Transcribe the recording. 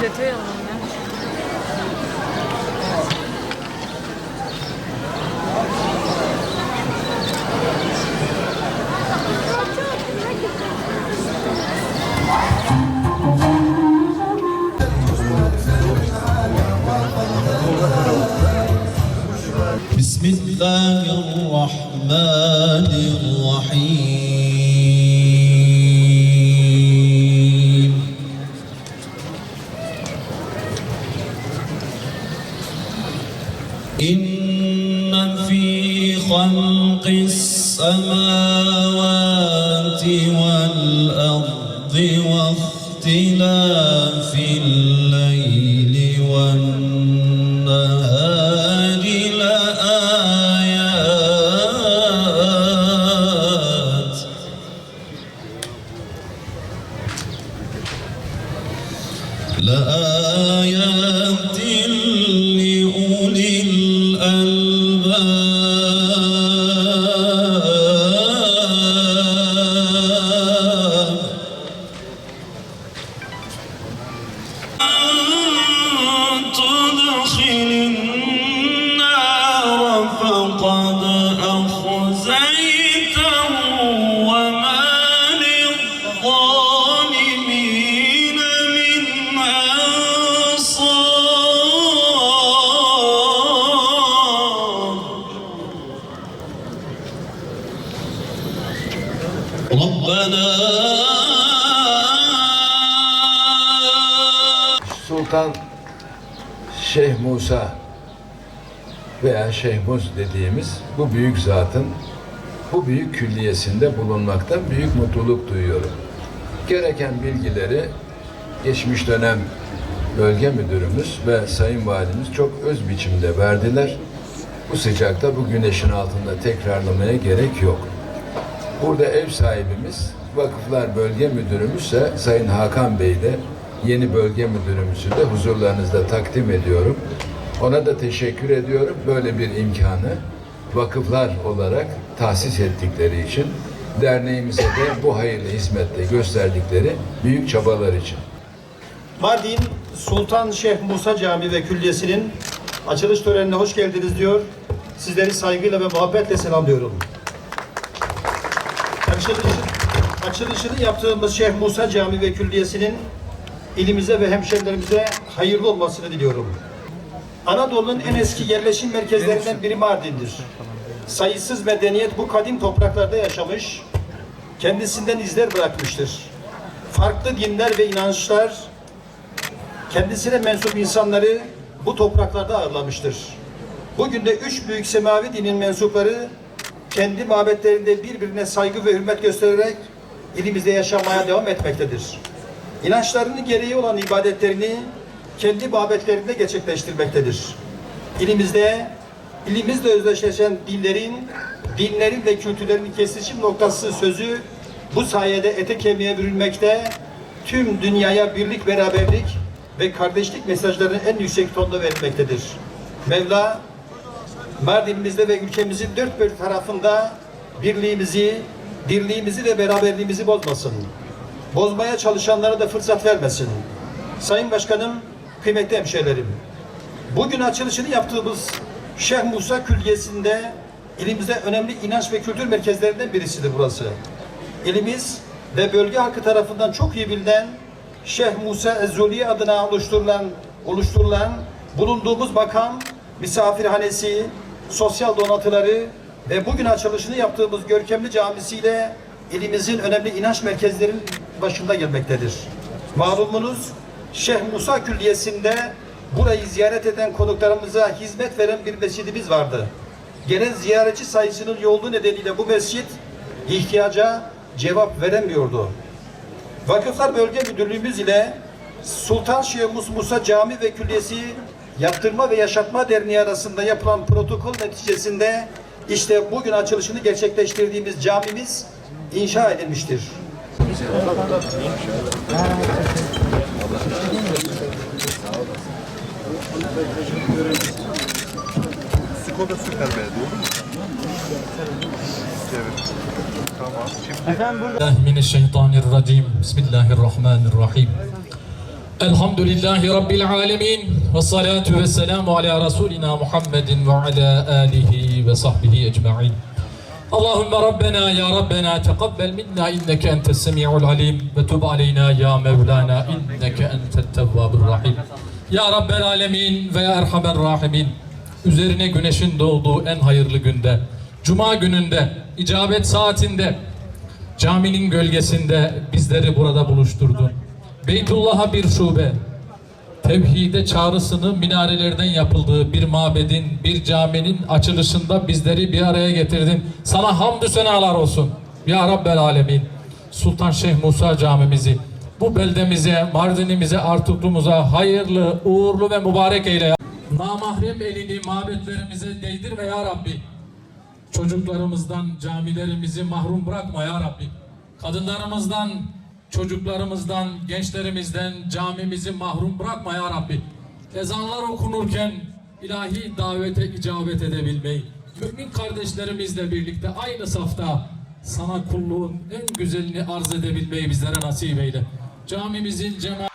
Detay alalım ya. Bismillahirrahmanirrahim. İnne fî halqis semâvâti vel ardı ve ihtilâfil leyli ven nehâri لآيات لأولي الألباب تدخل النار فقد أخزيته وما للظالمين من ربنا Sultan Şeyh Musa veya Şeyh Mus dediğimiz bu büyük zatın bu büyük külliyesinde bulunmaktan büyük mutluluk duyuyorum. Gereken bilgileri geçmiş dönem bölge müdürümüz ve sayın valimiz çok öz biçimde verdiler. Bu sıcakta bu güneşin altında tekrarlamaya gerek yok. Burada ev sahibimiz, Vakıflar Bölge Müdürümüzse Sayın Hakan Bey de yeni bölge müdürümüzü de huzurlarınızda takdim ediyorum. Ona da teşekkür ediyorum. Böyle bir imkanı vakıflar olarak tahsis ettikleri için, derneğimize de bu hayırlı hizmette gösterdikleri büyük çabalar için. Mardin Sultan Şeyh Musa Camii ve Külliyesi'nin açılış törenine hoş geldiniz diyor. Sizleri saygıyla ve muhabbetle selamlıyorum. Açılışını yaptığımız Şeyh Musa Camii ve Külliyesi'nin ilimize ve hemşerilerimize hayırlı olmasını diliyorum. Anadolu'nun en eski yerleşim merkezlerinden biri Mardin'dir. Sayısız medeniyet bu kadim topraklarda yaşamış, kendisinden izler bırakmıştır. Farklı dinler ve inançlar kendisine mensup insanları bu topraklarda ağırlamıştır. Bugün de üç büyük semavi dinin mensupları kendi mabetlerinde birbirine saygı ve hürmet göstererek ilimizde yaşamaya devam etmektedir. İnançlarının gereği olan ibadetlerini kendi mabetlerinde gerçekleştirmektedir. İlimizle özdeşleşen dinlerin ve kültürlerin kesişim noktası sözü bu sayede ete kemiğe bürünmekte, tüm dünyaya birlik, beraberlik ve kardeşlik mesajlarını en yüksek tonda vermektedir. Mevla, Mardin'imizde ve ülkemizin dört bir tarafında birliğimizi, dirliğimizi ve beraberliğimizi bozmasın. Bozmaya çalışanlara da fırsat vermesin. Sayın Başkanım, kıymetli hemşehrilerim, bugün açılışını yaptığımız Şeyh Musa Külliyesi'nde ilimizde önemli inanç ve kültür merkezlerinden birisidir burası. İlimiz ve bölge halkı tarafından çok iyi bilinen Şeyh Musa Ezzuli adına oluşturulan bulunduğumuz makam, misafirhanesi, sosyal donatıları ve bugün açılışını yaptığımız görkemli camisiyle ilimizin önemli inanç merkezlerinin başında gelmektedir. Malumunuz Şeyh Musa Külliyesi'nde burayı ziyaret eden konuklarımıza hizmet veren bir mescidimiz vardı. Gelen ziyaretçi sayısının yoğunluğu nedeniyle bu mescit ihtiyaca cevap veremiyordu. Vakıflar Bölge Müdürlüğümüz ile Sultan Şeyh Musa Camii ve Külliyesi Yaptırma ve Yaşatma Derneği arasında yapılan protokol neticesinde işte bugün açılışını gerçekleştirdiğimiz camimiz inşa edilmiştir. Skoda Süper Belediye olur mu? Evet. Tamam. Şimdi Mineşşeytanirracim. Bismillahirrahmanirrahim. Elhamdülillahi Rabbil alemin ve salatu ve selamu ala Resulina Muhammedin ve ala alihi ve sahbihi ecma'in. Allahümme Rabbena ya Rabbena teqabbel minna inneke entes semi'ul alim ve tub aleyna ya Mevlana inneke entet tevvabur rahim. Ya Rabbel alemin ve ya Erhamer rahimin. Üzerine güneşin doğduğu en hayırlı günde, Cuma gününde, icabet saatinde, caminin gölgesinde bizleri burada buluşturdun. Beytullah'a bir şube, tevhide çağrısını minarelerden yapıldığı bir mabedin, bir caminin açılışında bizleri bir araya getirdin. Sana hamdü senalar olsun. Ya Rabbel Alemin. Sultan Şeyh Musa camimizi, bu beldemize, Mardinimize, Artuklu'muza hayırlı, uğurlu ve mübarek eyle. Namahrem elini mabetlerimize değdirme ya Rabbi. Çocuklarımızdan camilerimizi mahrum bırakma ya Rabbi. Kadınlarımızdan, çocuklarımızdan, gençlerimizden camimizi mahrum bırakma ya Rabbi. Ezanlar okunurken ilahi davete icabet edebilmeyi, mümin kardeşlerimizle birlikte aynı safta sana kulluğun en güzelini arz edebilmeyi bizlere nasip eyle. Camimizin cemaat